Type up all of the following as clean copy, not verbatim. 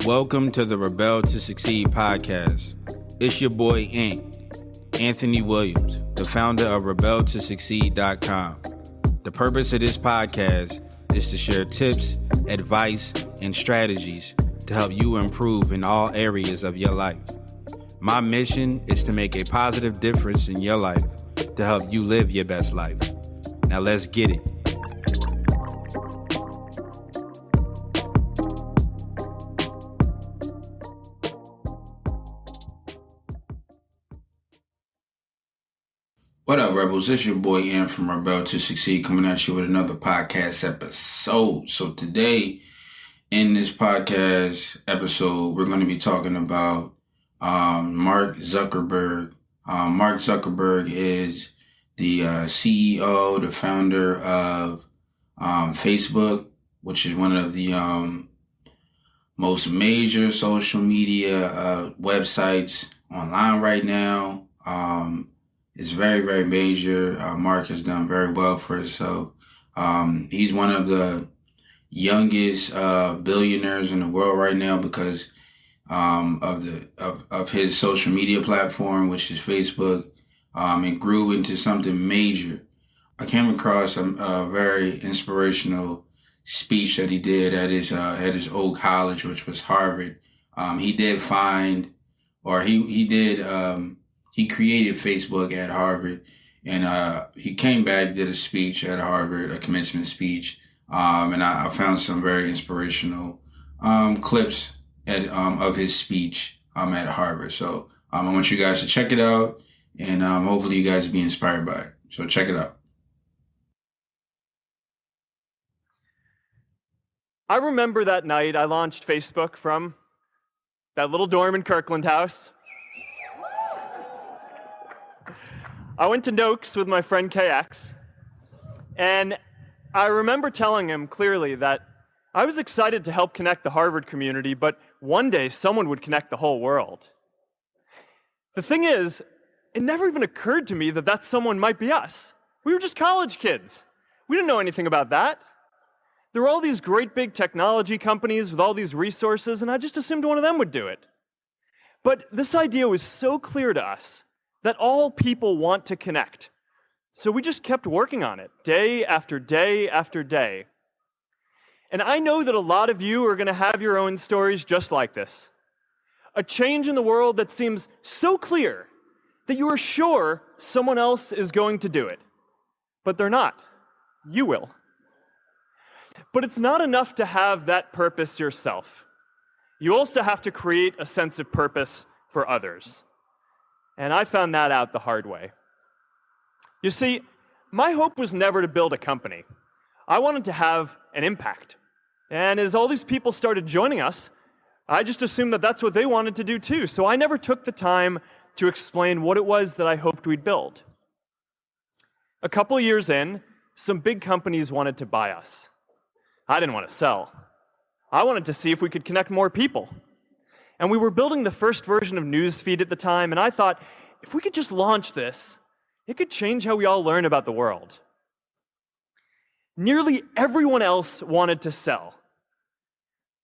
Welcome to the Rebel to Succeed podcast. It's your boy, Anthony Williams, the founder of rebeltosucceed.com. The purpose of this podcast is to share tips, advice, and strategies to help you improve in all areas of your life. My mission is to make a positive difference in your life to help you live your best life. Now let's get it. What up, Rebels? It's your boy, Ian from Rebel to Succeed, coming at you with another podcast episode. So today, in this podcast episode, we're going to be talking about Mark Zuckerberg. Mark Zuckerberg is the CEO, the founder of Facebook, which is one of the most major social media websites online right now. It's very, very major. Mark has done very well for himself. He's one of the youngest billionaires in the world right now because of his social media platform, which is Facebook. It grew into something major. I came across a very inspirational speech that he did at his old college, which was Harvard. He created Facebook at Harvard, and he came back, did a speech at Harvard, a commencement speech, and I found some very inspirational clips of his speech at Harvard. So I want you guys to check it out, and hopefully you guys will be inspired by it. So check it out. I remember that night I launched Facebook from that little dorm in Kirkland House. I went to Noakes with my friend KX, and I remember telling him clearly that I was excited to help connect the Harvard community, but one day someone would connect the whole world. The thing is, it never even occurred to me that that someone might be us. We were just college kids. We didn't know anything about that. There were all these great big technology companies with all these resources, and I just assumed one of them would do it. But this idea was so clear to us that all people want to connect. So we just kept working on it, day after day after day. And I know that a lot of you are going to have your own stories just like this. A change in the world that seems so clear that you are sure someone else is going to do it. But they're not. You will. But it's not enough to have that purpose yourself. You also have to create a sense of purpose for others. And I found that out the hard way. You see, my hope was never to build a company. I wanted to have an impact. And as all these people started joining us, I just assumed that that's what they wanted to do too. So I never took the time to explain what it was that I hoped we'd build. A couple of years in, some big companies wanted to buy us. I didn't want to sell. I wanted to see if we could connect more people. And we were building the first version of Newsfeed at the time, and I thought, if we could just launch this, it could change how we all learn about the world. Nearly everyone else wanted to sell.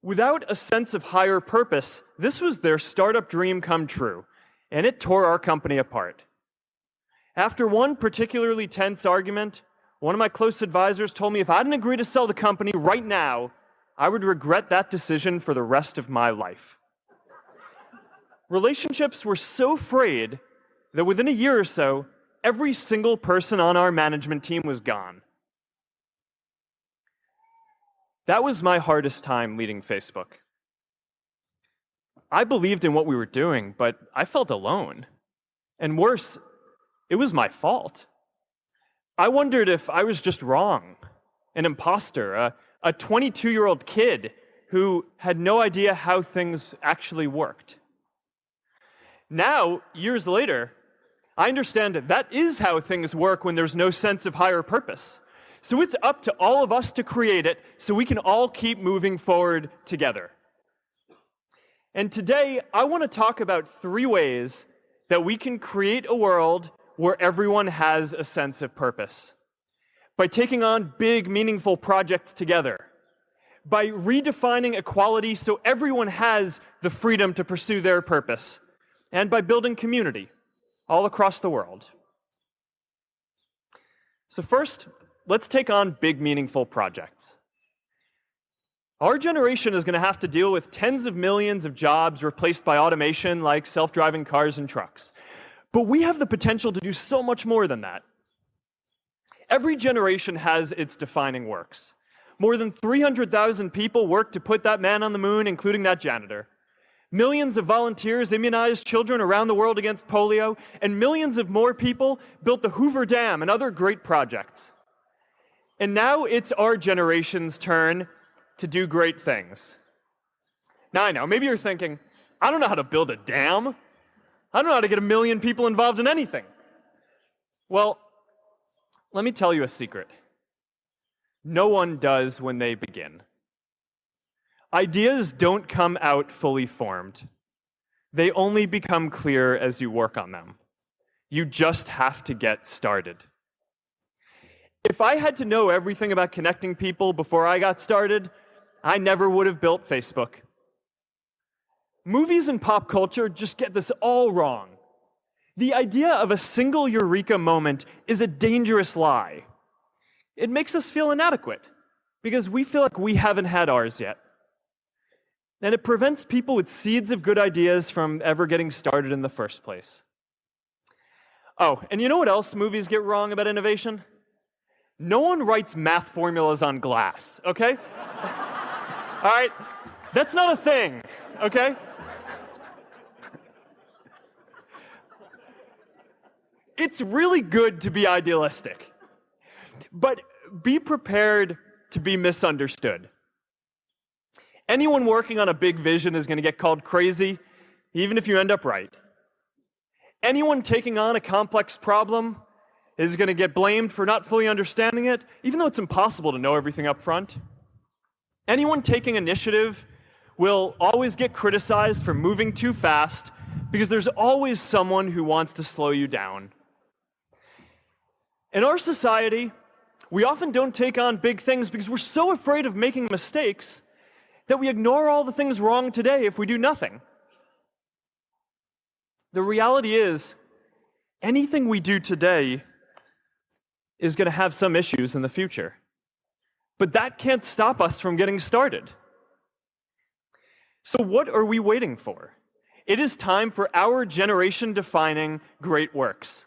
Without a sense of higher purpose, this was their startup dream come true, and it tore our company apart. After one particularly tense argument, one of my close advisors told me if I didn't agree to sell the company right now, I would regret that decision for the rest of my life. Relationships were so frayed that within a year or so, every single person on our management team was gone. That was my hardest time leading Facebook. I believed in what we were doing, but I felt alone. And worse, it was my fault. I wondered if I was just wrong, an imposter, a 22-year-old kid who had no idea how things actually worked. Now, years later, I understand that is how things work when there's no sense of higher purpose. So it's up to all of us to create it so we can all keep moving forward together. And today, I want to talk about 3 ways that we can create a world where everyone has a sense of purpose. By taking on big, meaningful projects together, by redefining equality so everyone has the freedom to pursue their purpose, and by building community all across the world. So first, let's take on big, meaningful projects. Our generation is going to have to deal with tens of millions of jobs replaced by automation like self-driving cars and trucks. But we have the potential to do so much more than that. Every generation has its defining works. More than 300,000 people worked to put that man on the moon, including that janitor. Millions of volunteers immunized children around the world against polio, and millions of more people built the Hoover Dam and other great projects. And now it's our generation's turn to do great things. Now I know, maybe you're thinking, I don't know how to build a dam. I don't know how to get 1 million people involved in anything. Well, let me tell you a secret. No one does when they begin. Ideas don't come out fully formed. They only become clear as you work on them. You just have to get started. If I had to know everything about connecting people before I got started, I never would have built Facebook. Movies and pop culture just get this all wrong. The idea of a single eureka moment is a dangerous lie. It makes us feel inadequate because we feel like we haven't had ours yet. And it prevents people with seeds of good ideas from ever getting started in the first place. Oh, and you know what else movies get wrong about innovation? No one writes math formulas on glass, okay? All right? That's not a thing, okay? It's really good to be idealistic, but be prepared to be misunderstood. Anyone working on a big vision is going to get called crazy, even if you end up right. Anyone taking on a complex problem is going to get blamed for not fully understanding it, even though it's impossible to know everything up front. Anyone taking initiative will always get criticized for moving too fast because there's always someone who wants to slow you down. In our society, we often don't take on big things because we're so afraid of making mistakes that we ignore all the things wrong today if we do nothing. The reality is, anything we do today is going to have some issues in the future. But that can't stop us from getting started. So what are we waiting for? It is time for our generation-defining great works.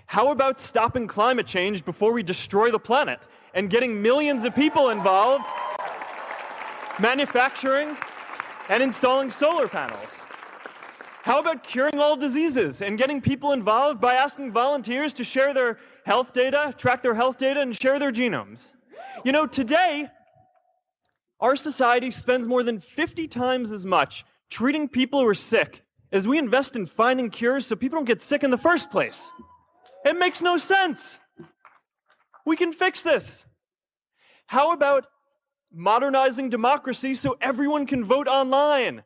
How about stopping climate change before we destroy the planet and getting millions of people involved, manufacturing and installing solar panels? How about curing all diseases and getting people involved by asking volunteers to share their health data, track their health data, and share their genomes? You know, today, our society spends more than 50 times as much treating people who are sick as we invest in finding cures so people don't get sick in the first place. It makes no sense. We can fix this. How about modernizing democracy so everyone can vote online?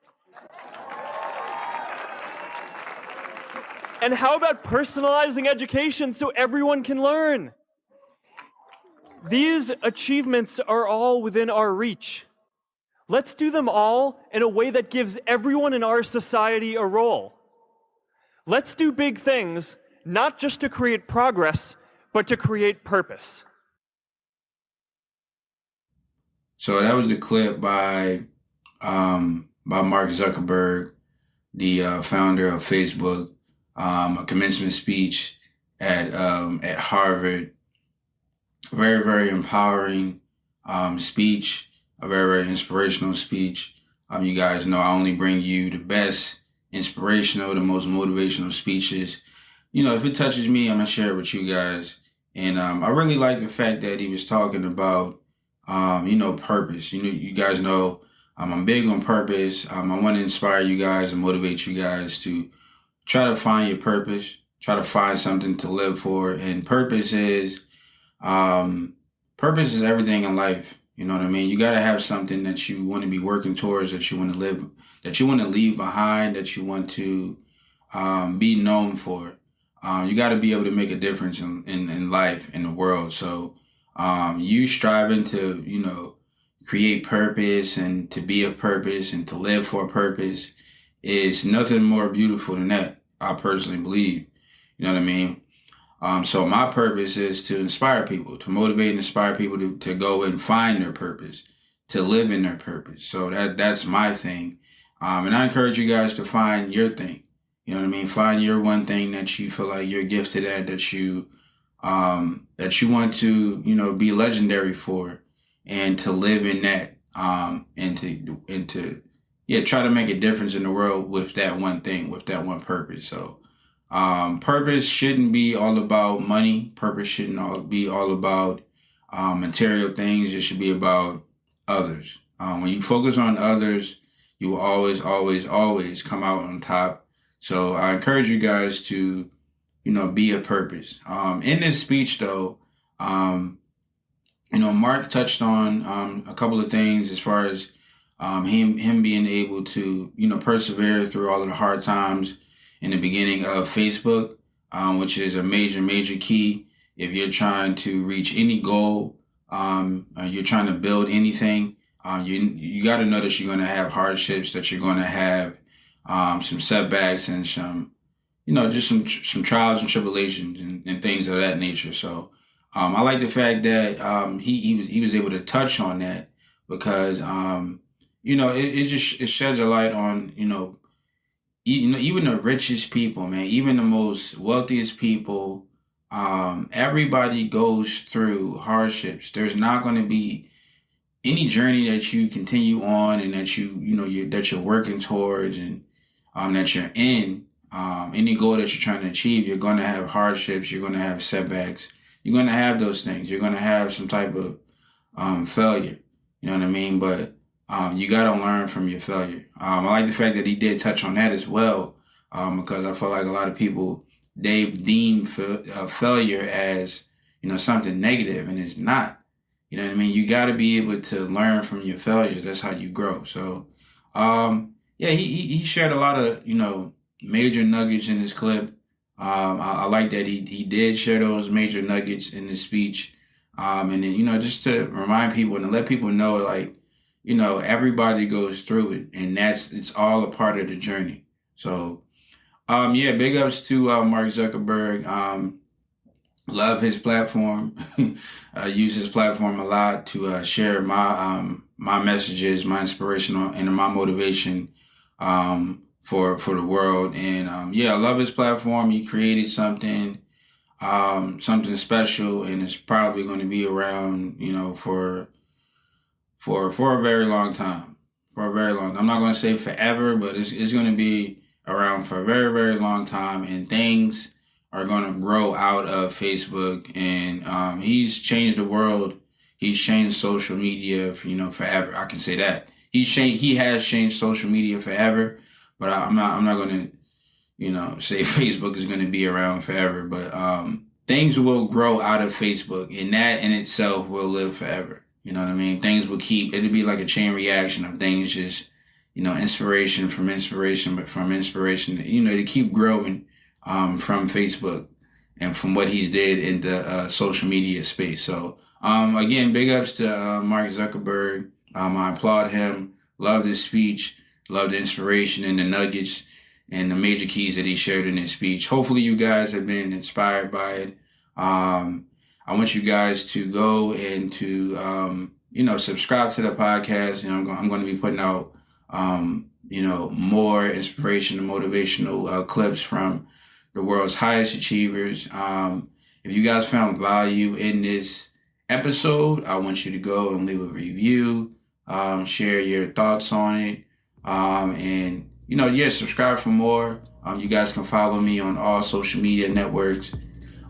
And how about personalizing education so everyone can learn? These achievements are all within our reach. Let's do them all in a way that gives everyone in our society a role. Let's do big things, not just to create progress, but to create purpose. So that was the clip by Mark Zuckerberg, the founder of Facebook, a commencement speech at Harvard. Very, very empowering speech, a very, very inspirational speech. You guys know I only bring you the best inspirational, the most motivational speeches. You know, if it touches me, I'm going to share it with you guys. And I really like the fact that he was talking about, purpose. You guys know I'm big on purpose. I want to inspire you guys and motivate you guys to try to find your purpose, try to find something to live for. And purpose is everything in life. You know what I mean? You got to have something that you want to be working towards, that you want to live, that you want to leave behind, that you want to be known for. You got to be able to make a difference in life, in the world. So you striving to, create purpose and to be of purpose and to live for a purpose is nothing more beautiful than that. I personally believe. You know what I mean? So my purpose is to inspire people, to motivate and inspire people to go and find their purpose, to live in their purpose. So that's my thing. And I encourage you guys to find your thing. You know what I mean? Find your one thing that you feel like you're gifted at, that you want to, be legendary for, and to live in that, and to try to make a difference in the world with that one thing, with that one purpose. So, purpose shouldn't be all about money. Purpose shouldn't be all about material things. It should be about others. When you focus on others, you will always, always, always come out on top. So I encourage you guys to, be a purpose. In this speech, though, Mark touched on a couple of things as far as him being able to, persevere through all of the hard times in the beginning of Facebook, which is a major, major key if you're trying to reach any goal, you're trying to build anything. You got to know that you're going to have hardships, that you're going to have some setbacks and some, just some trials and tribulations and things of that nature. So I like the fact that he was able to touch on that because it sheds a light on even the richest people, man, even the most wealthiest people. Everybody goes through hardships. There's not going to be any journey that you continue on and that you're working towards and that you're in. Any goal that you're trying to achieve, you're going to have hardships. You're going to have setbacks. You're going to have those things. You're going to have some type of failure. You know what I mean? But you got to learn from your failure. I like the fact that he did touch on that as well, because I feel like a lot of people, they deem failure as, something negative, and it's not. You know what I mean? You got to be able to learn from your failures. That's how you grow. So, he shared a lot of, major nuggets in his clip. I like that he did share those major nuggets in his speech. And then, just to remind people and to let people know, like, everybody goes through it, and it's all a part of the journey. So, big ups to Mark Zuckerberg. Love his platform. Use his platform a lot to share my messages, my inspiration, and my motivation for the world. And I love his platform. He created something special, and it's probably going to be around, for a very long time. For a very long time. I'm not going to say forever, but it's going to be around for a very, very long time, and things are going to grow out of Facebook. And he's changed the world. He's changed social media, forever. I can say that. He has changed social media forever, but I'm not going to, say Facebook is going to be around forever. But things will grow out of Facebook, and that in itself will live forever. You know what I mean? Things will it'll be like a chain reaction of things just, inspiration from inspiration, but from inspiration, to keep growing from Facebook and from what he's did in the social media space. So, again, big ups to Mark Zuckerberg. I applaud him. Love his speech. Love the inspiration and the nuggets and the major keys that he shared in his speech. Hopefully you guys have been inspired by it. I want you guys to go and to, subscribe to the podcast. I'm going to be putting out, more inspiration and motivational clips from the world's highest achievers. If you guys found value in this episode, I want you to go and leave a review, share your thoughts on it, and subscribe for more. You guys can follow me on all social media networks.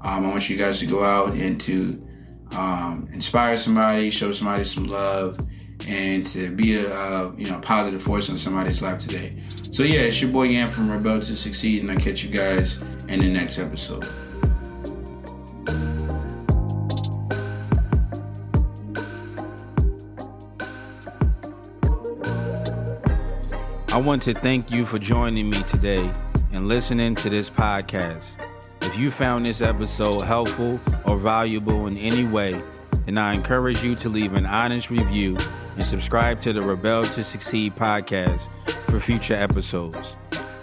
I want you guys to go out and to inspire somebody, show somebody some love, and to be a positive force in somebody's life today. So it's your boy Yam from Rebel to Succeed, and I'll catch you guys in the next episode. I want to thank you for joining me today and listening to this podcast. If you found this episode helpful or valuable in any way, and I encourage you to leave an honest review and subscribe to the Rebel to Succeed podcast for future episodes.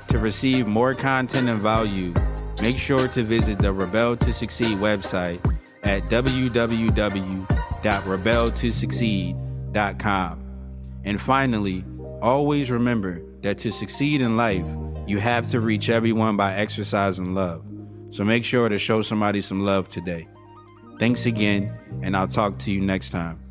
To receive more content and value, make sure to visit the Rebel to Succeed website at www.rebeltosucceed.com. And finally, always remember that to succeed in life, you have to reach everyone by exercising love. So make sure to show somebody some love today. Thanks again, and I'll talk to you next time.